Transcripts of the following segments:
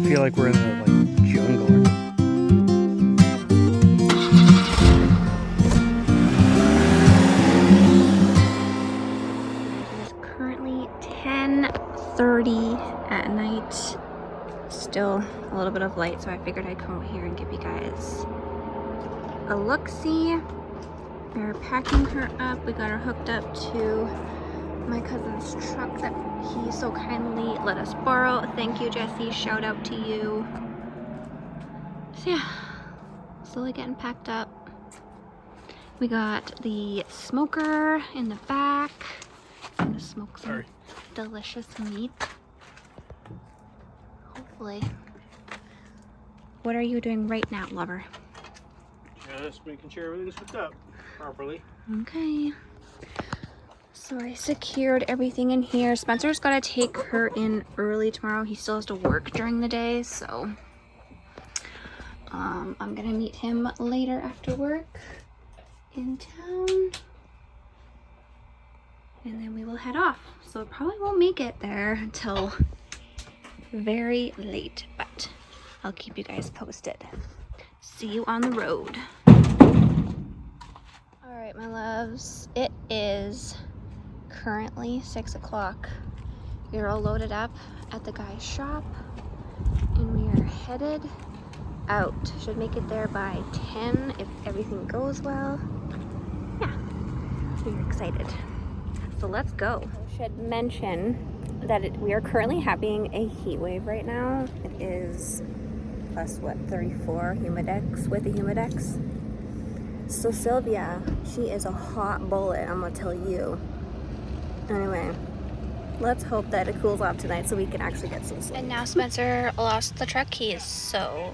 feel like we're in the like jungle. It is currently 10:30 at night. Still a little bit of light, so I figured I'd come over here and give you guys a look-see. We're packing her up. We got her hooked up to my cousin's truck that he so kindly let us borrow. Thank you, Jesse. Shout out to you. So yeah, slowly getting packed up. We got the smoker in the back. I'm gonna smoke some delicious meat. Hopefully. What are you doing right now, lover? Just making sure everything's hooked up properly. Okay. So I secured everything in here. Spencer's got to take her in early tomorrow. He still has to work during the day, so I'm gonna meet him later after work in town, and then we will head off. So probably won't make it there until very late, but I'll keep you guys posted. See you on the road. All right, my loves, it is currently 6 o'clock. We're all loaded up at the guy's shop and we are headed out. Should make it there by 10 if everything goes well. Yeah, we're excited. So let's go. I should mention that we are currently having a heat wave right now. It is plus what, 34 humidex with the humidex. So Sylvia, she is a hot bullet, I'm gonna tell you. Anyway, let's hope that it cools off tonight so we can actually get some sleep. And now Spencer lost the truck keys, so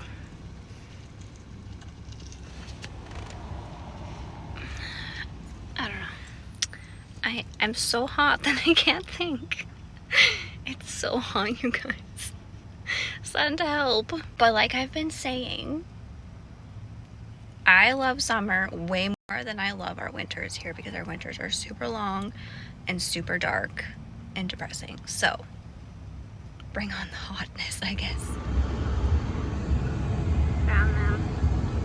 I don't know. I'm so hot that I can't think. It's so hot, you guys. Send help. But like I've been saying, I love summer way more than I love our winters here because our winters are super long and super dark and depressing. So bring on the hotness, I guess. Found them,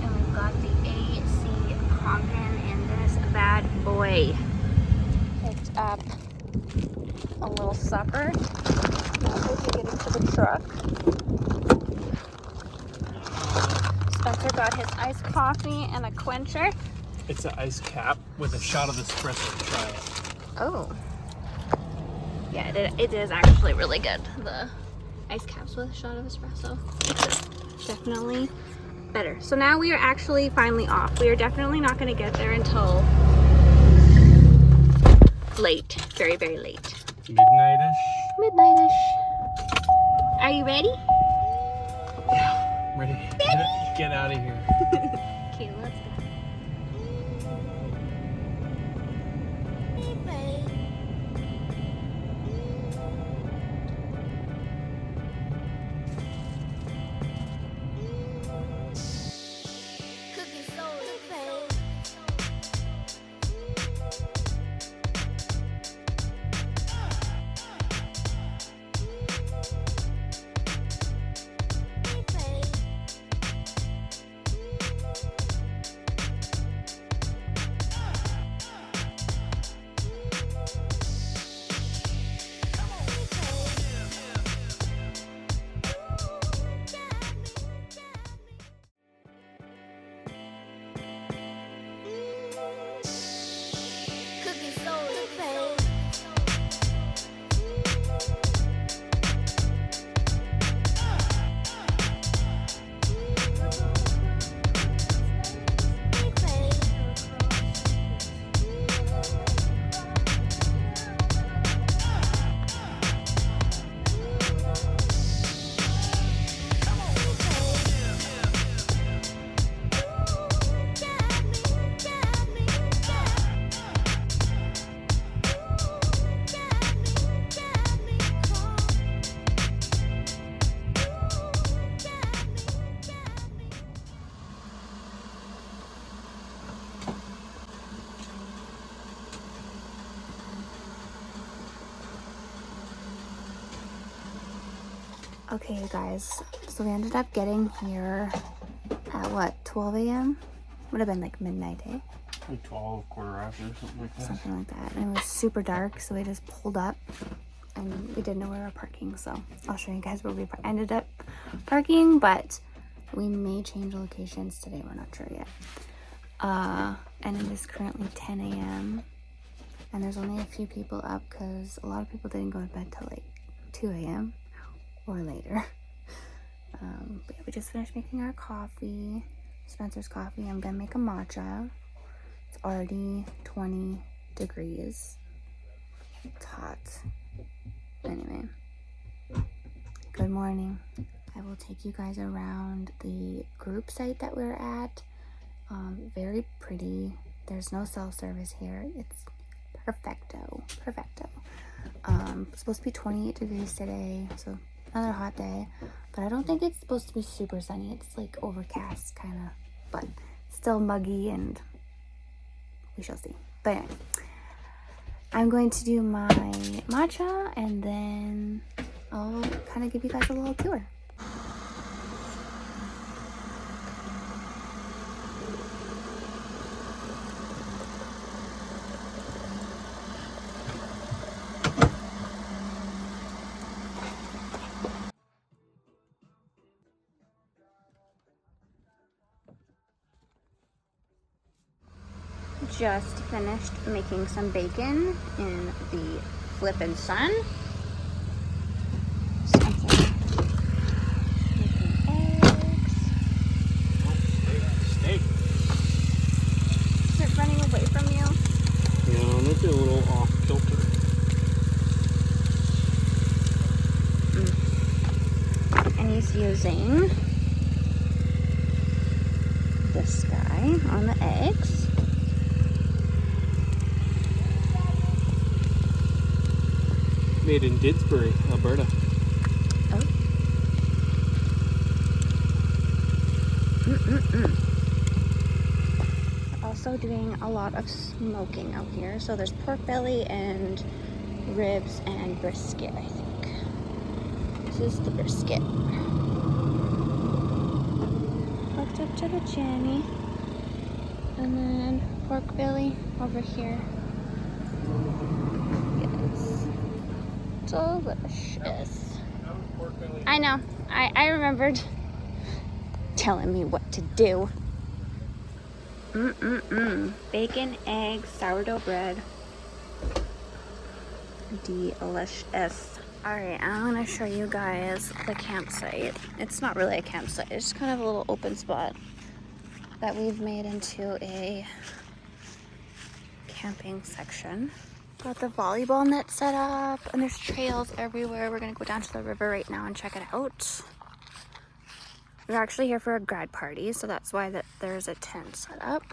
and we've got the AC pumping in this bad boy. Picked up a little supper. Now we can get into the truck. Spencer got his iced coffee and a quencher. It's an ice cap with a shot of espresso. Try it. Oh. Yeah, it is actually really good. The ice caps with a shot of espresso. Definitely better. So now we are actually finally off. We are definitely not going to get there until late. Very, very late. Midnight-ish? Midnight-ish. Are you ready? Yeah, ready. Get out of here. Okay, let's go. Okay, you guys, so we ended up getting here at what, 12 a.m.? Would have been like midnight, eh? Like 12, quarter after, something like that. Something like that. And it was super dark, so we just pulled up and we didn't know where we were parking, so I'll show you guys where we ended up parking, but we may change locations today, we're not sure yet. And it is currently 10 a.m. and there's only a few people up because a lot of people didn't go to bed till like 2 a.m. or later. But yeah, we just finished making our coffee, Spencer's coffee. I'm gonna make a matcha. It's already 20 degrees. It's hot. Anyway, good morning. I will take you guys around the group site that we're at. Very pretty. There's no cell service here. It's perfecto. It's supposed to be 28 degrees today, so another hot day. But I don't think it's supposed to be super sunny. It's like overcast kind of, but still muggy, and we shall see. But anyway, I'm going to do my matcha and then I'll kind of give you guys a little tour. Just finished making some bacon in the flippin' sun. Spencer making eggs. Steak. Is it running away from you? Yeah, I'm a little off kilter. And he's using this guy on the eggs. Made in Didsbury, Alberta. Oh. We're also doing a lot of smoking out here. So there's pork belly and ribs and brisket, I think. This is the brisket. Hooked up to the chimney. And then pork belly over here. Yes. Delicious. I know. I remembered telling me what to do. Bacon, eggs, sourdough bread. Delicious. Alright, I'm gonna show you guys the campsite. It's not really a campsite, it's just kind of a little open spot that we've made into a camping section. Got the volleyball net set up, and there's trails everywhere. We're gonna go down to the river right now and check it out. We're actually here for a grad party, so that's why there's a tent set up.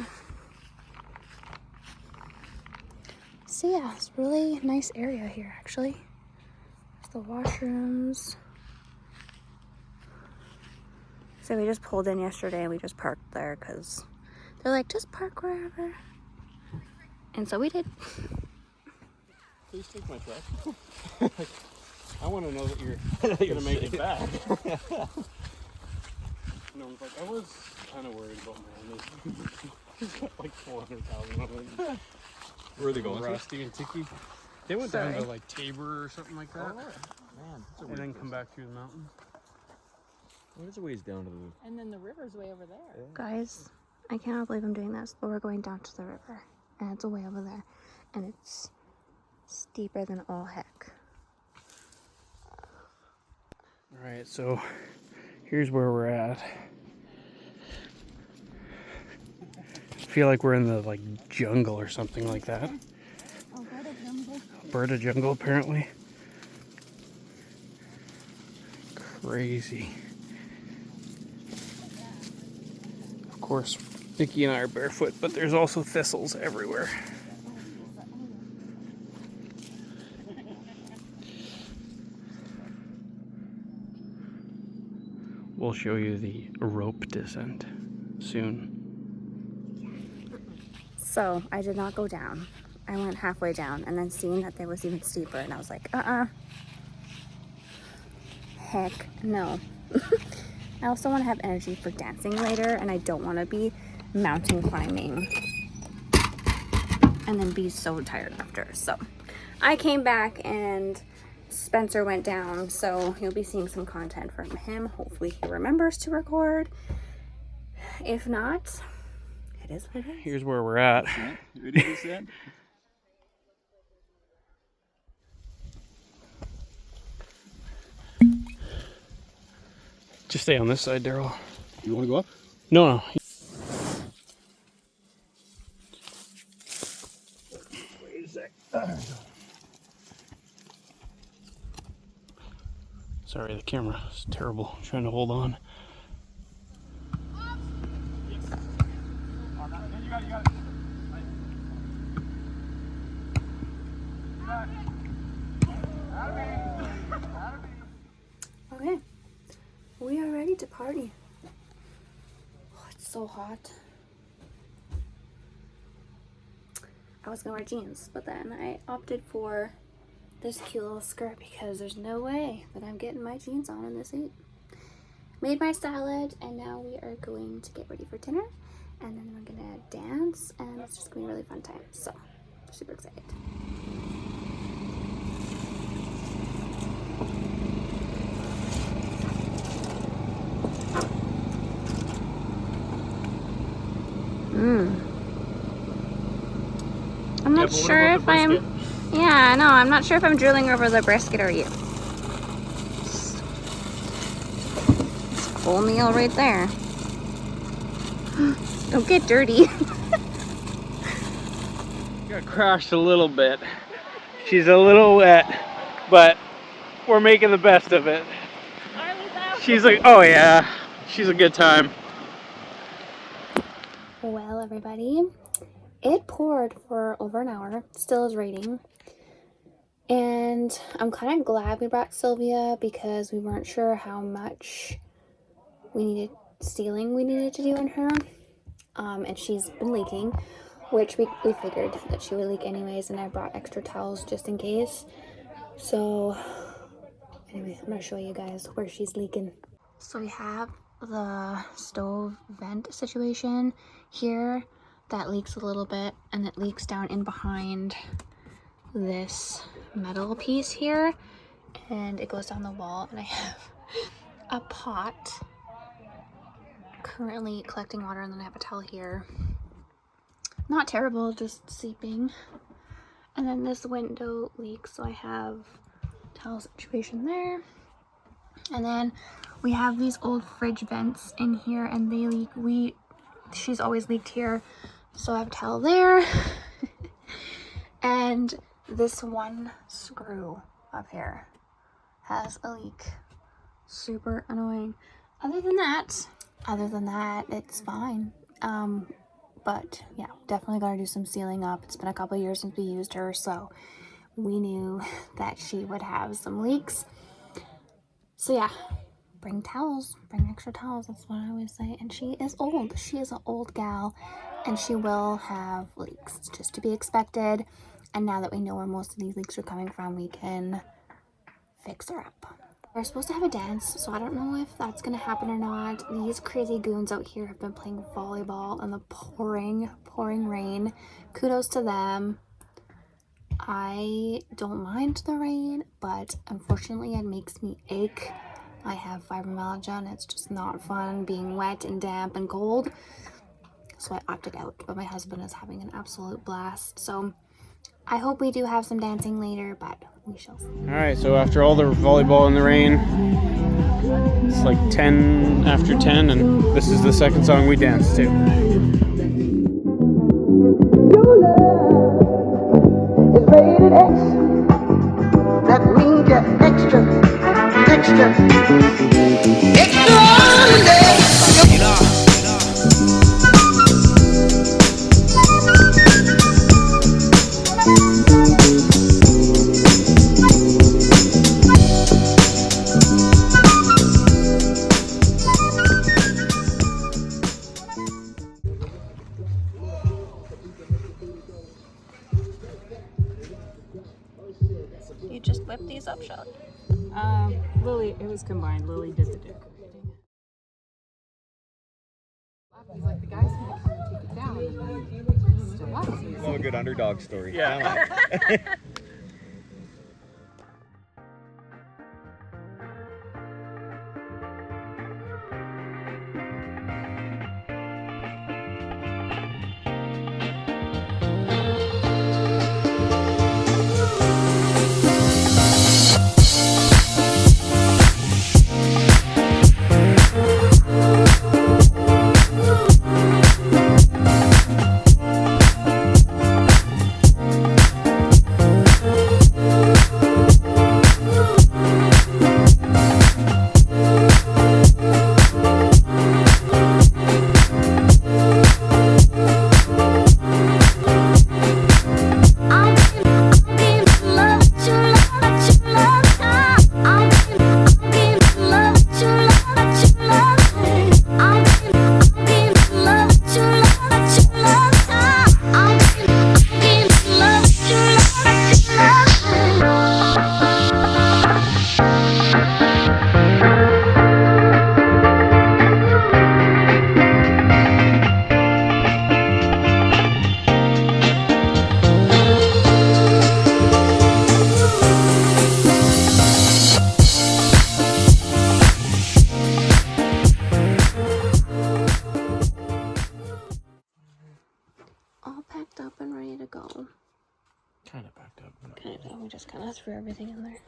So yeah, it's a really nice area here actually. There's the washrooms. So we just pulled in yesterday and we just parked there because they're like, just park wherever. And so we did. Please take my truck. I want to know that you're gonna make it back. No, like I was kind of worried about my He's got like 400,000 of them. Where are they going? Rusty and Tiki. They went down to like Tabor or something like that. Oh, man. And then come back through the mountain. Well, there's a ways down to the... And then the river's way over there. Yeah. Guys, I cannot believe I'm doing this, but we're going down to the river. And it's way over there. And it's steeper than all heck. Alright, so here's where we're at. I feel like we're in the like jungle or something like that. Alberta jungle. Alberta jungle, apparently. Crazy. Of course, Nikki and I are barefoot, but there's also thistles everywhere. We'll show you the rope descent soon. So I did not go down. I went halfway down and then seeing that there was even steeper and I was like, heck no. I also want to have energy for dancing later, and I don't want to be mountain climbing and then be so tired after. So I came back and Spencer went down, so you'll be seeing some content from him. Hopefully he remembers to record. If not, it is what it is. Here's where we're at. Ready to descend? Just stay on this side, Daryl. You want to go up? No. Wait a sec. Sorry, the camera is terrible. I'm trying to hold on. Okay, we are ready to party. Oh, it's so hot. I was gonna wear jeans, but then I opted for this cute little skirt because there's no way that I'm getting my jeans on in this heat. Made my salad, and now we are going to get ready for dinner, and then we're gonna dance, and it's just gonna be a really fun time. So, super excited. I'm not sure if I'm, yeah, no, I'm not sure if I'm drooling over the brisket or you. It's a full meal right there. Don't get dirty. Got crashed a little bit. She's a little wet, but we're making the best of it. She's like, oh yeah, she's a good time. Well, everybody, it poured for over an hour, still is raining, and I'm kind of glad we brought Sylvia because we weren't sure how much sealing we needed to do in her, and she's been leaking, which we figured that she would leak anyways, and I brought extra towels just in case. So anyway, I'm gonna show you guys where she's leaking. So we have the stove vent situation here that leaks a little bit, and it leaks down in behind this metal piece here, and it goes down the wall, and I have a pot currently collecting water, and then I have a towel here. Not terrible, just seeping. And then this window leaks, so I have towel situation there. And then we have these old fridge vents in here, and they leak. She's always leaked here, so I have a towel there. And this one screw up here has a leak. Super annoying. Other than that, it's fine. But yeah, definitely gotta do some sealing up. It's been a couple years since we used her, so we knew that she would have some leaks. So yeah, bring towels, bring extra towels, that's what I always say. And she is old. She is an old gal, and she will have leaks. It's just to be expected. And now that we know where most of these leaks are coming from, we can fix her up. We're supposed to have a dance, so I don't know if that's gonna happen or not. These crazy goons out here have been playing volleyball in the pouring rain. Kudos to them. I don't mind the rain, but unfortunately it makes me ache. I have fibromyalgia, and it's just not fun being wet and damp and cold. So I opted out, but my husband is having an absolute blast. So I hope we do have some dancing later, but we shall see. All right, so after all the volleyball in the rain, it's like 10 after 10, and this is the second song we danced to. Your love is rated X. That means you're extraordinary. You just whip these up, Shelly. Lily, it was combined. Lily did the decorating. He's like, the guy's gonna come and take it down. And still watches. Love a good underdog story. Yeah. All packed up and ready to go. Kind of packed up. Kind of. We just kind of threw everything in there.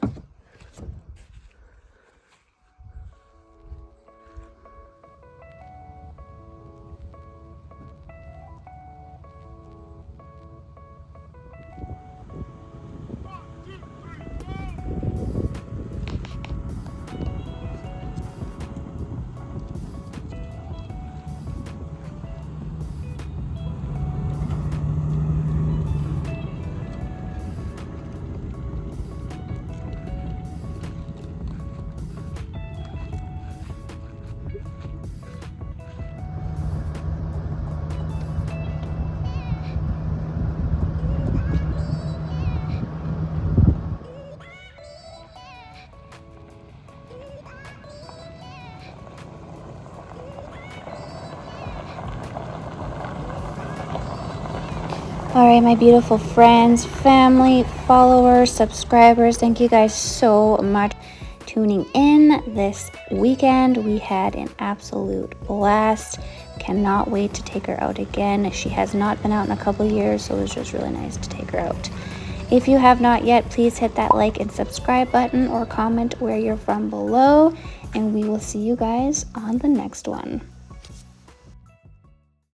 Alright, my beautiful friends, family, followers, subscribers, thank you guys so much for tuning in this weekend. We had an absolute blast. Cannot wait to take her out again. She has not been out in a couple years, so it was just really nice to take her out. If you have not yet, please hit that like and subscribe button or comment where you're from below, and we will see you guys on the next one.